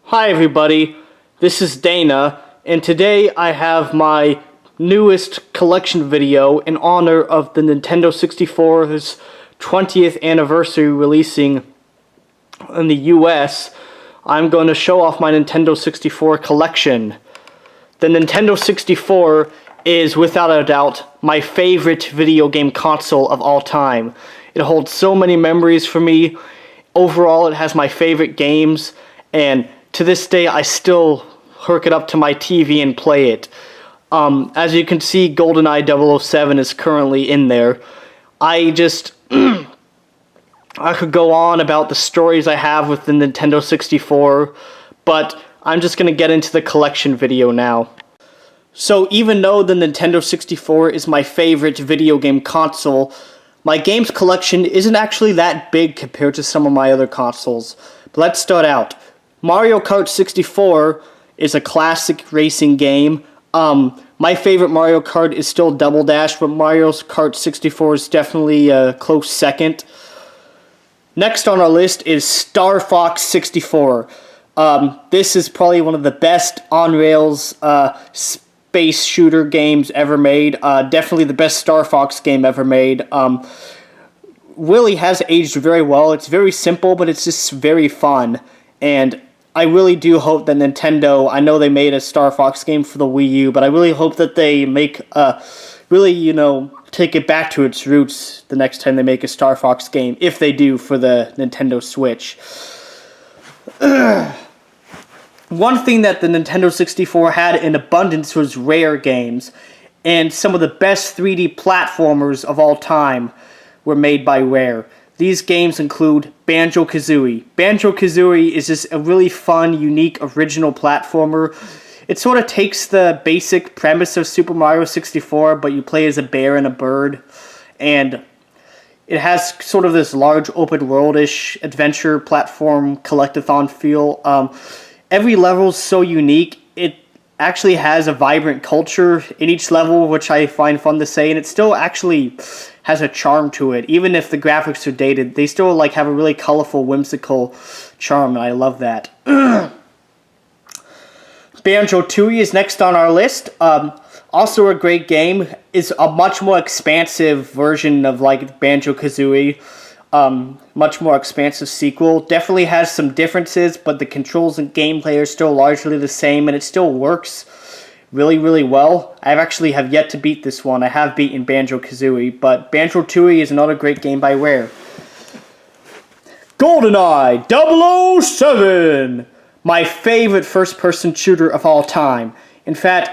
Hi everybody, this is Dana, and today I have my newest collection video in honor of the Nintendo 64's 20th anniversary releasing in the US. I'm going to show off my Nintendo 64 collection. The Nintendo 64 is, without a doubt, my favorite video game console of all time. It holds so many memories for me. Overall, it has my favorite games, and to this day, I still hook it up to my TV and play it. As you can see, Goldeneye 007 is currently in there. I could go on about the stories I have with the Nintendo 64, but I'm just going to get into the collection video now. So even though the Nintendo 64 is my favorite video game console, my games collection isn't actually that big compared to some of my other consoles. But let's start out. Mario Kart 64 is a classic racing game. My favorite Mario Kart is still Double Dash, but Mario Kart 64 is definitely a close second. Next on our list is Star Fox 64. This is probably one of the best on-rails space shooter games ever made. Definitely the best Star Fox game ever made. Really has aged very well. It's very simple, but it's just very fun. And I really do hope that Nintendo, I know they made a Star Fox game for the Wii U, but I really hope that they make, take it back to its roots the next time they make a Star Fox game, if they do for the Nintendo Switch. One thing that the Nintendo 64 had in abundance was rare games, and some of the best 3D platformers of all time were made by Rare. These games include Banjo Kazooie. Banjo Kazooie is just a really fun, unique, original platformer. It sort of takes the basic premise of Super Mario 64, but you play as a bear and a bird. And it has sort of this large open world-ish adventure platform collectathon feel. Every level is so unique. It actually has a vibrant culture in each level, which I find fun to say, and it still actually has a charm to it. Even if the graphics are dated, they still have a really colorful, whimsical charm, and I love that. Banjo Tooie is next on our list. Also a great game. Is a much more expansive version of Banjo Kazooie. Much more expansive sequel. Definitely has some differences, but the controls and gameplay are still largely the same, and it still works really, really well. I actually have yet to beat this one. I have beaten Banjo Kazooie, but Banjo Tooie is another great game by Rare. Goldeneye 007! My favorite first-person shooter of all time. In fact,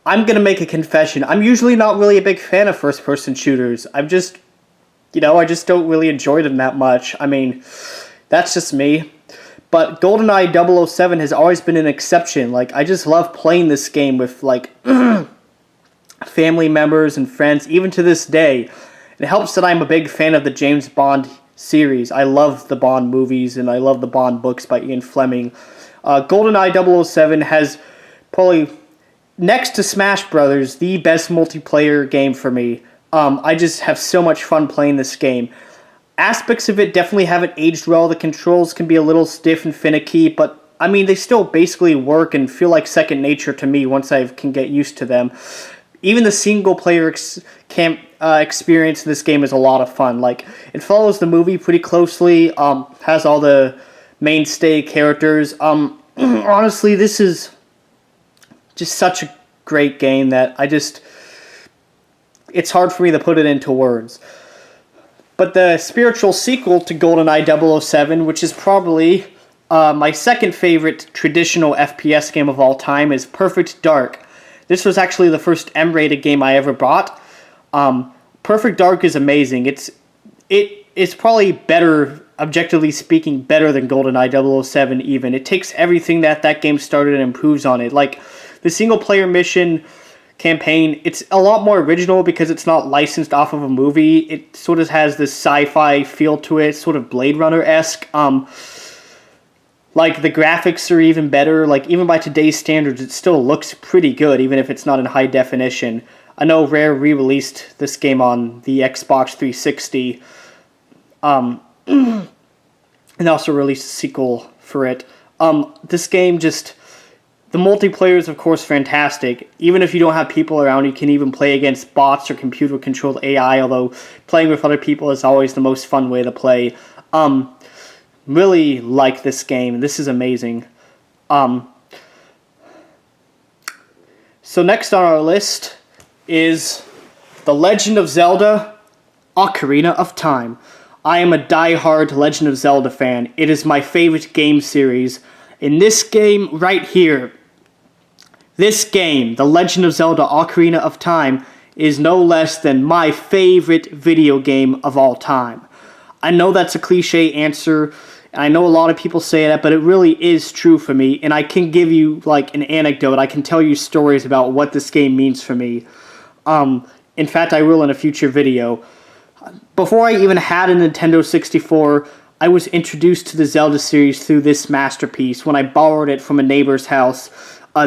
I'm gonna make a confession. I'm usually not really a big fan of first-person shooters. I just don't really enjoy them that much. I mean, that's just me. But GoldenEye 007 has always been an exception. I just love playing this game with, family members and friends, even to this day. It helps that I'm a big fan of the James Bond series. I love the Bond movies, and I love the Bond books by Ian Fleming. GoldenEye 007 has probably, next to Smash Brothers, the best multiplayer game for me. I just have so much fun playing this game. Aspects of it definitely haven't aged well. The controls can be a little stiff and finicky, but I mean, they still basically work and feel like second nature to me once I can get used to them. Even the single-player experience in this game is a lot of fun. It follows the movie pretty closely, has all the mainstay characters. Honestly, this is just such a great game that it's hard for me to put it into words. But the spiritual sequel to GoldenEye 007, which is probably my second favorite traditional FPS game of all time, is Perfect Dark. This was actually the first M-rated game I ever bought. Perfect Dark is amazing. It's probably better, objectively speaking, better than GoldenEye 007 even. It takes everything that game started and improves on it. The single-player mission campaign, it's a lot more original because it's not licensed off of a movie. It sort of has this sci-fi feel to it, sort of Blade Runner-esque. The graphics are even better. Even by today's standards, it still looks pretty good, even if it's not in high definition. I know Rare re-released this game on the Xbox 360, and also released a sequel for it. This game just... The multiplayer is, of course, fantastic. Even if you don't have people around, you can even play against bots or computer-controlled AI, although playing with other people is always the most fun way to play. Really like this game. This is amazing. So next on our list is The Legend of Zelda, Ocarina of Time. I am a die-hard Legend of Zelda fan. It is my favorite game series. In this game right here, this game, The Legend of Zelda Ocarina of Time, is no less than my favorite video game of all time. I know that's a cliche answer, and I know a lot of people say that, but it really is true for me, and I can give you, like, an anecdote. I can tell you stories about what this game means for me. In fact, I will in a future video. Before I even had a Nintendo 64, I was introduced to the Zelda series through this masterpiece when I borrowed it from a neighbor's house.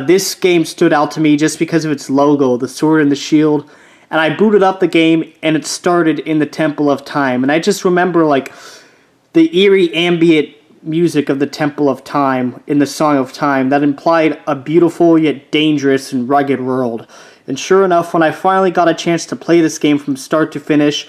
This game stood out to me just because of its logo, the sword and the shield, and I booted up the game and it started in the Temple of Time, and I just remember like the eerie ambient music of the Temple of Time in the Song of Time that implied a beautiful yet dangerous and rugged world. And sure enough, when I finally got a chance to play this game from start to finish,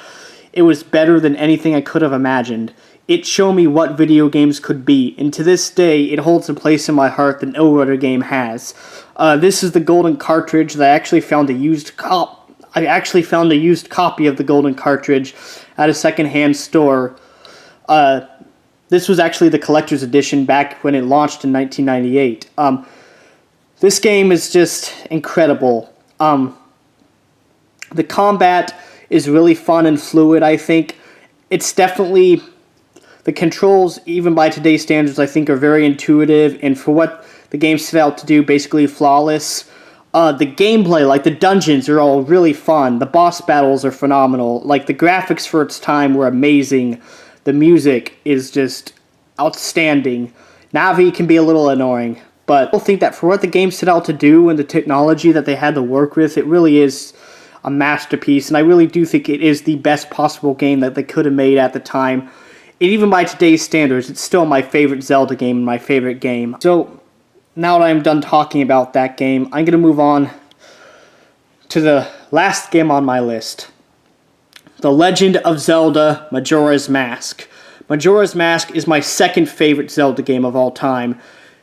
it was better than anything I could have imagined. It showed me what video games could be, and to this day, it holds a place in my heart that no other game has. This is the golden cartridge that I actually found a used copy of the golden cartridge at a secondhand store. This was actually the collector's edition back when it launched in 1998. This game is just incredible. The combat is really fun and fluid, I think. It's definitely... The controls, even by today's standards, I think are very intuitive, and for what the game set out to do, basically flawless. The gameplay, like the dungeons, are all really fun. The boss battles are phenomenal. Like, the graphics for its time were amazing. The music is just outstanding. Navi can be a little annoying, but I think that for what the game set out to do and the technology that they had to work with, it really is a masterpiece, and I really do think it is the best possible game that they could have made at the time. And even by today's standards, it's still my favorite Zelda game and my favorite game. So, now that I'm done talking about that game, I'm going to move on to the last game on my list. The Legend of Zelda Majora's Mask. Majora's Mask is my second favorite Zelda game of all time.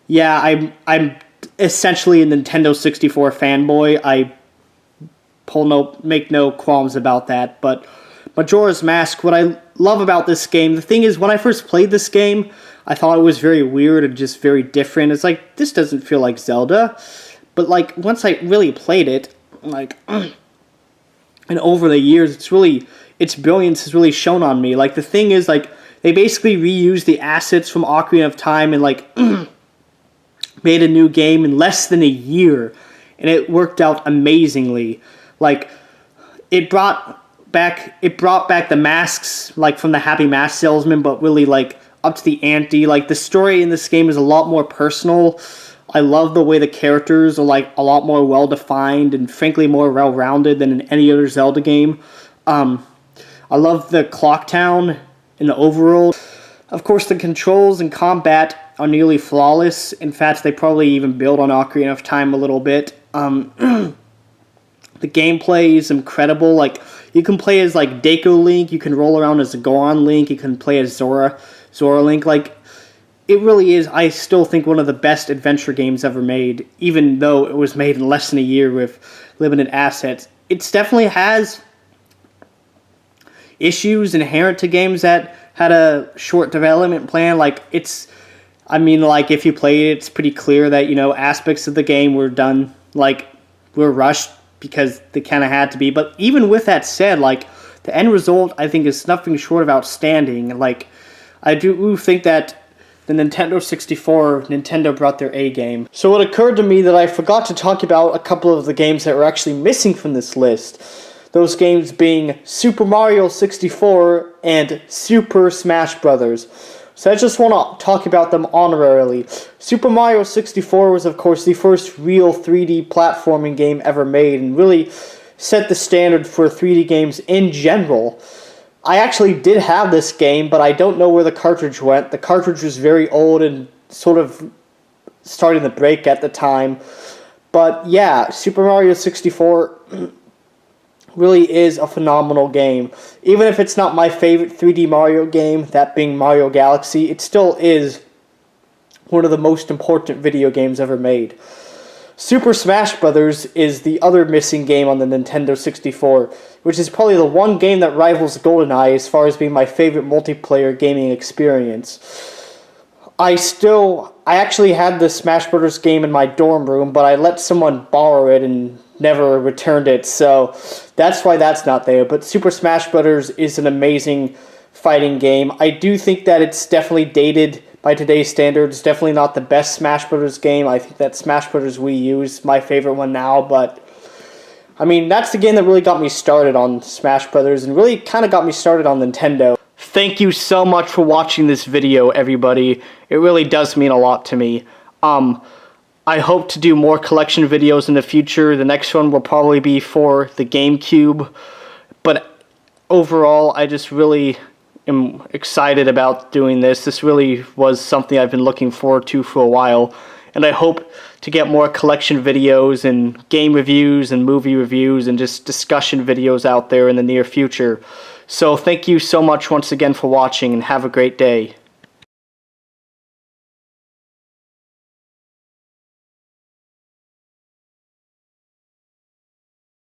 Yeah, I'm essentially a Nintendo 64 fanboy. I make no qualms about that, but Majora's Mask, what I love about this game, the thing is, when I first played this game, I thought it was very weird and just very different. It's like, this doesn't feel like Zelda. But, like, once I really played it, like, and over the years, its brilliance has really shown on me. Like, the thing is, like, they basically reused the assets from Ocarina of Time and, like, made a new game in less than a year. And it worked out amazingly. Like, it brought back the masks, like, from the Happy Mask Salesman, but really, like, up to the ante. Like, the story in this game is a lot more personal. I love the way the characters are, like, a lot more well-defined and, frankly, more well-rounded than in any other Zelda game. I love the Clock Town and the overworld. Of course, the controls and combat are nearly flawless. In fact, they probably even build on Ocarina of Time a little bit. The gameplay is incredible. Like, you can play as, like, Deku Link, you can roll around as a Goron Link, you can play as Zora Link. Like, it really is, I still think, one of the best adventure games ever made, even though it was made in less than a year with limited assets. It definitely has issues inherent to games that had a short development plan. Like, if you played it, it's pretty clear that, aspects of the game were done, like, were rushed because they kind of had to be. But even with that said, like, the end result, I think, is nothing short of outstanding. Like, I do think that the Nintendo 64, Nintendo brought their A game. So it occurred to me that I forgot to talk about a couple of the games that were actually missing from this list. Those games being Super Mario 64 and Super Smash Bros. So I just want to talk about them honorarily. Super Mario 64 was, of course, the first real 3D platforming game ever made and really set the standard for 3D games in general. I actually did have this game, but I don't know where the cartridge went. The cartridge was very old and sort of starting the break at the time. But yeah, Super Mario 64 really is a phenomenal game. Even if it's not my favorite 3D Mario game, that being Mario Galaxy, it still is one of the most important video games ever made. Super Smash Bros. Is the other missing game on the Nintendo 64, which is probably the one game that rivals GoldenEye as far as being my favorite multiplayer gaming experience. I actually had the Smash Bros. Game in my dorm room, but I let someone borrow it and never returned it, so that's why that's not there. But Super Smash Bros. Is an amazing fighting game. I do think that it's definitely dated by today's standards. Definitely not the best Smash Bros. Game. I think that Smash Bros. Wii U is my favorite one now, but I mean, that's the game that really got me started on Smash Bros. And really kind of got me started on Nintendo. Thank you so much for watching this video, everybody. It really does mean a lot to me. I hope to do more collection videos in the future. The next one will probably be for the GameCube, but overall, I just really am excited about doing this. This really was something I've been looking forward to for a while, and I hope to get more collection videos and game reviews and movie reviews and just discussion videos out there in the near future. So thank you so much once again for watching, and have a great day.